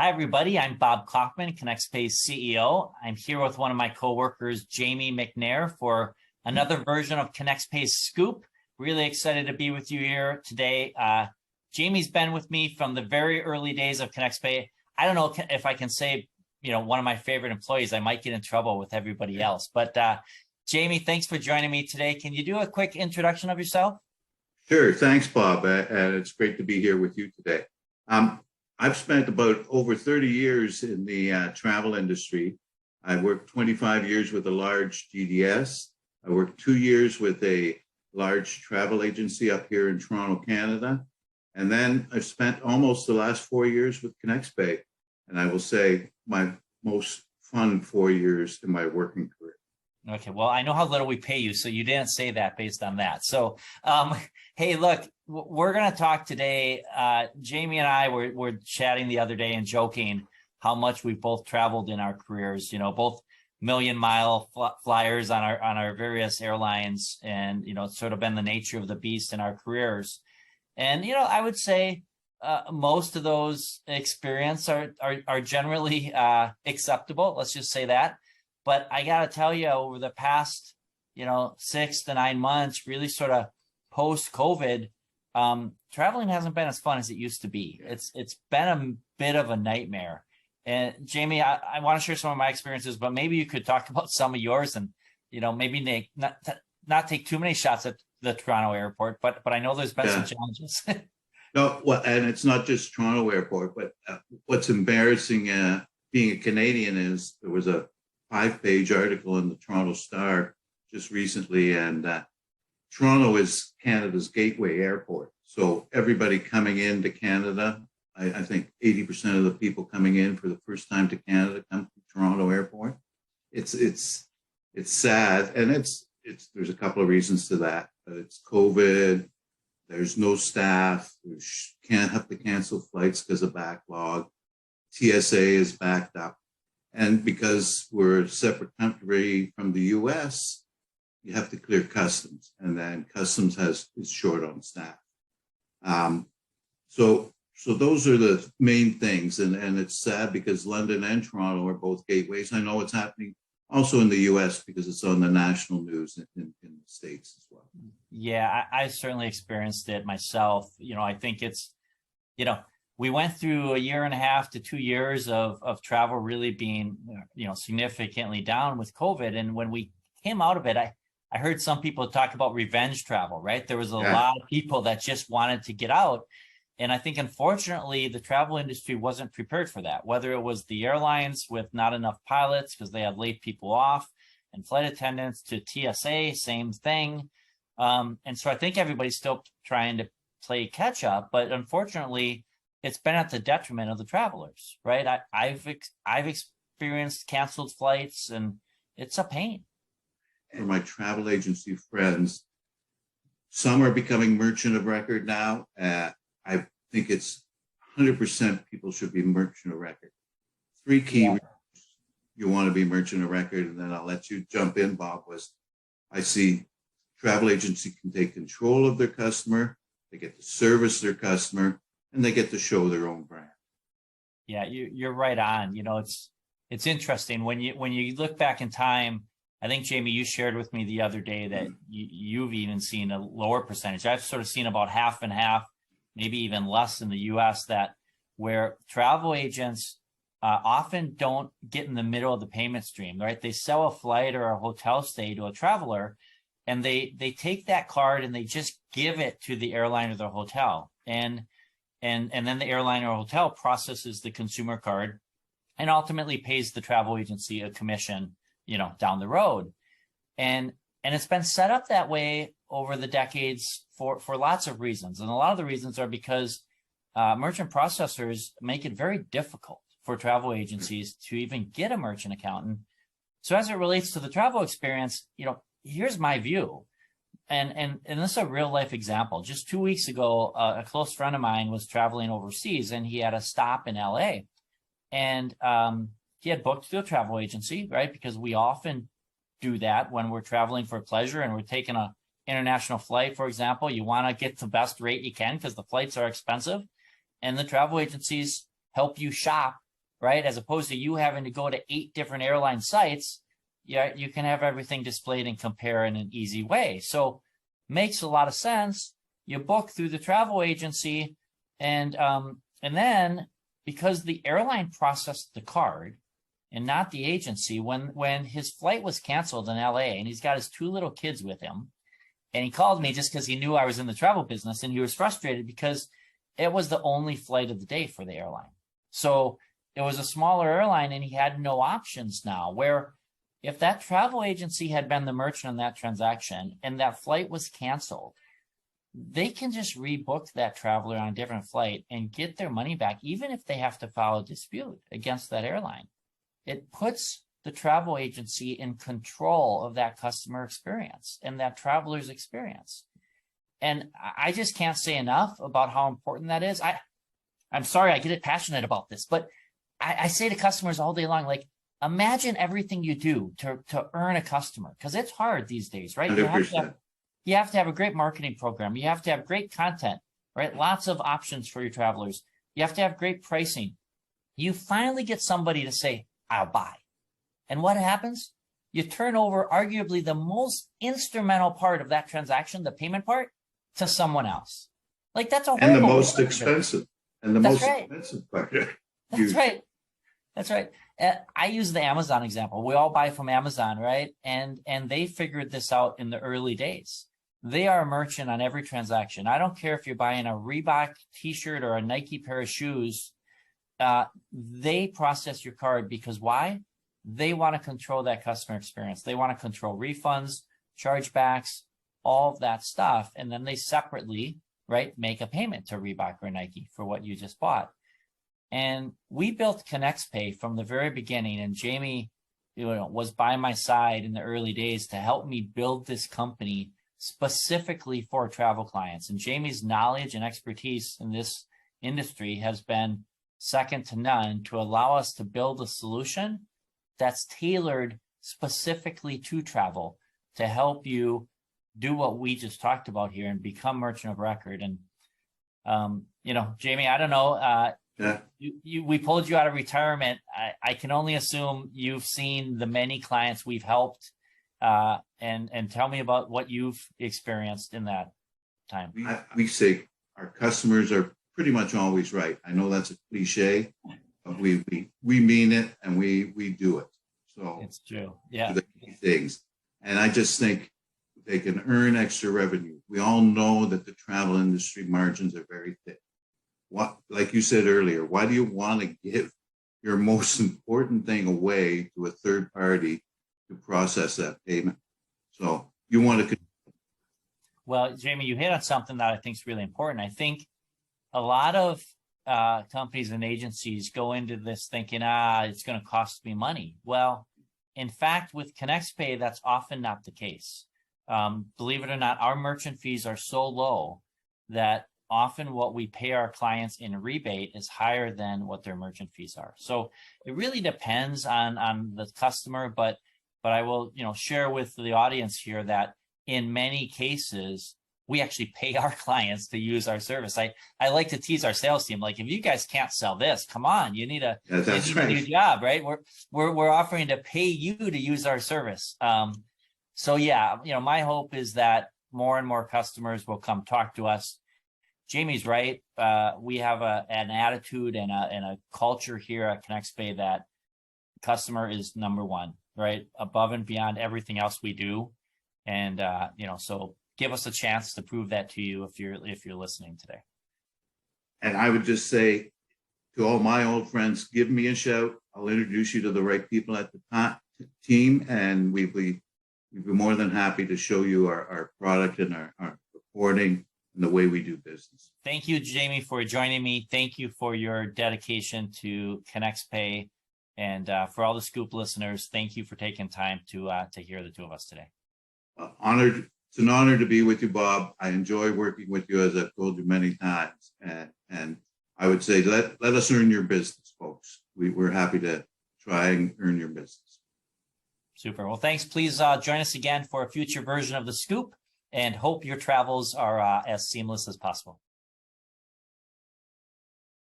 Hi, everybody. I'm Bob Kaufman, ConnexPay CEO. I'm here with one of my coworkers, Jamie McNair, for another version of ConnexPay Scoop. Really excited to be with you here today. Jamie's been with me from the very early days of ConnexPay. I don't know if I can say, one of my favorite employees. I might get in trouble with everybody else. But Jamie, thanks for joining me today. Can you do a quick introduction of yourself? Sure. Thanks, Bob. And it's great to be here with you today. I've spent about over 30 years in the travel industry. I worked 25 years with a large GDS. I worked 2 years with a large travel agency up here in Toronto, Canada. And then I've spent almost the last 4 years with ConnexPay. And I will say my most fun 4 years in my working career. Okay, well, I know how little we pay you, so you didn't say that based on that. So, hey, look, we're going to talk today. Jamie and I were chatting the other day and joking how much we've both traveled in our careers, both million-mile flyers on our various airlines, and, it's sort of been the nature of the beast in our careers. And, I would say most of those experiences are generally acceptable. Let's just say that. But I got to tell you, over the past, 6 to 9 months, really sort of post-COVID, traveling hasn't been as fun as it used to be. It's been a bit of a nightmare. And Jamie, I want to share some of my experiences, but maybe you could talk about some of yours and, maybe not take too many shots at the Toronto airport, but I know there's been some challenges. No, well, and it's not just Toronto airport, but what's embarrassing being a Canadian is there was a 5-page article in the Toronto Star just recently, and Toronto is Canada's gateway airport. So everybody coming into Canada, I think 80% of the people coming in for the first time to Canada come from Toronto Airport. It's sad, and there's a couple of reasons to that. But it's COVID. There's no staff. Can't have to cancel flights because of backlog. TSA is backed up. And because we're a separate country from the US, you have to clear customs, and then customs is short on staff. So those are the main things, and it's sad because London and Toronto are both gateways. I know it's happening also in the US because it's on the national news in the States as well. Yeah, I certainly experienced it myself. I think it's, we went through 1.5 to 2 years of travel really being, significantly down with COVID. And when we came out of it, I heard some people talk about revenge travel, right? There was a lot of people that just wanted to get out. And I think, unfortunately, the travel industry wasn't prepared for that, whether it was the airlines with not enough pilots because they had laid people off, and flight attendants, to TSA, same thing. And so I think everybody's still trying to play catch up. But unfortunately, it's been at the detriment of the travelers, right? I've experienced canceled flights, and it's a pain. For my travel agency friends, some are becoming merchant of record now. I think it's 100% people should be merchant of record. 3 key reasons you want to be merchant of record, and then I'll let you jump in, Bob, was I see travel agency can take control of their customer, they get to service their customer, and they get to show their own brand. Yeah, you're right on. It's interesting when you look back in time. I think, Jamie, you shared with me the other day that you've even seen a lower percentage. I've sort of seen about half and half, maybe even less in the US, that where travel agents often don't get in the middle of the payment stream, right? They sell a flight or a hotel stay to a traveler, and they take that card and they just give it to the airline or the hotel. And then the airline or hotel processes the consumer card and ultimately pays the travel agency a commission, down the road. And it's been set up that way over the decades for lots of reasons. And a lot of the reasons are because merchant processors make it very difficult for travel agencies to even get a merchant accountant. So as it relates to the travel experience, here's my view. And this is a real life example. Just 2 weeks ago, a close friend of mine was traveling overseas, and he had a stop in LA. And he had booked through a travel agency, right? Because we often do that when we're traveling for pleasure and we're taking an international flight, for example. You want to get the best rate you can because the flights are expensive. And the travel agencies help you shop right? As opposed to you having to go to 8 different airline sites, yeah, you can have everything displayed and compare in an easy way. So makes a lot of sense. You book through the travel agency, and then because the airline processed the card and not the agency, when his flight was canceled in LA, and he's got his 2 little kids with him, and he called me just because he knew I was in the travel business, and he was frustrated because it was the only flight of the day for the airline. So it was a smaller airline, and he had no options now, where if that travel agency had been the merchant in that transaction and that flight was canceled, they can just rebook that traveler on a different flight and get their money back, even if they have to file a dispute against that airline. It puts the travel agency in control of that customer experience and that traveler's experience. And I just can't say enough about how important that is. I'm sorry, I get passionate about this, but I say to customers all day long, like, imagine everything you do to earn a customer, because it's hard these days, right? 100%. You have to have a great marketing program. You have to have great content, right? Lots of options for your travelers. You have to have great pricing. You finally get somebody to say, I'll buy. And what happens? You turn over arguably the most instrumental part of that transaction, the payment part, to someone else. Like, that's a horrible. And the most expensive. And the most expensive part. That's right. That's right. I use the Amazon example. We all buy from Amazon, right? And they figured this out in the early days. They are a merchant on every transaction. I don't care if you're buying a Reebok t-shirt or a Nike pair of shoes. They process your card because why? They want to control that customer experience. They want to control refunds, chargebacks, all of that stuff. And then they separately, right, make a payment to Reebok or Nike for what you just bought. And we built ConnexPay from the very beginning. And Jamie, was by my side in the early days to help me build this company specifically for travel clients. And Jamie's knowledge and expertise in this industry has been second to none to allow us to build a solution that's tailored specifically to travel to help you do what we just talked about here and become merchant of record. And, Jamie, I don't know, we pulled you out of retirement. I can only assume you've seen the many clients we've helped, and tell me about what you've experienced in that time. We say our customers are pretty much always right. I know that's a cliche, but we mean it, and we do it. So it's true. Yeah. The key things. And I just think they can earn extra revenue. We all know that the travel industry margins are very thick. Like you said earlier, why do you want to give your most important thing away to a third party to process that payment? So you want to. Well, Jamie, you hit on something that I think is really important. I think a lot of companies and agencies go into this thinking, it's going to cost me money. Well, in fact, with ConnexPay, that's often not the case. Believe it or not, our merchant fees are so low that often what we pay our clients in rebate is higher than what their merchant fees are. So it really depends on the customer, but I will, share with the audience here that in many cases, we actually pay our clients to use our service. I like to tease our sales team, like, if you guys can't sell this, come on, you need a new job, right? We're offering to pay you to use our service. So yeah, my hope is that more and more customers will come talk to us. Jamie's right. We have an attitude and a culture here at ConnexPay that customer is number one, right? Above and beyond everything else we do. And, so give us a chance to prove that to you if you're listening today. And I would just say to all my old friends, give me a shout. I'll introduce you to the right people at the team, and we'd be more than happy to show you our product and our reporting and the way we do business. Thank you, Jamie, for joining me. Thank you for your dedication to ConnexPay. And for all the Scoop listeners, thank you for taking time to hear the two of us today. Honored. It's an honor to be with you, Bob. I enjoy working with you, as I've told you many times. And I would say, let us earn your business, folks. We're happy to try and earn your business. Super. Well, thanks. Please join us again for a future version of the Scoop, and hope your travels are as seamless as possible.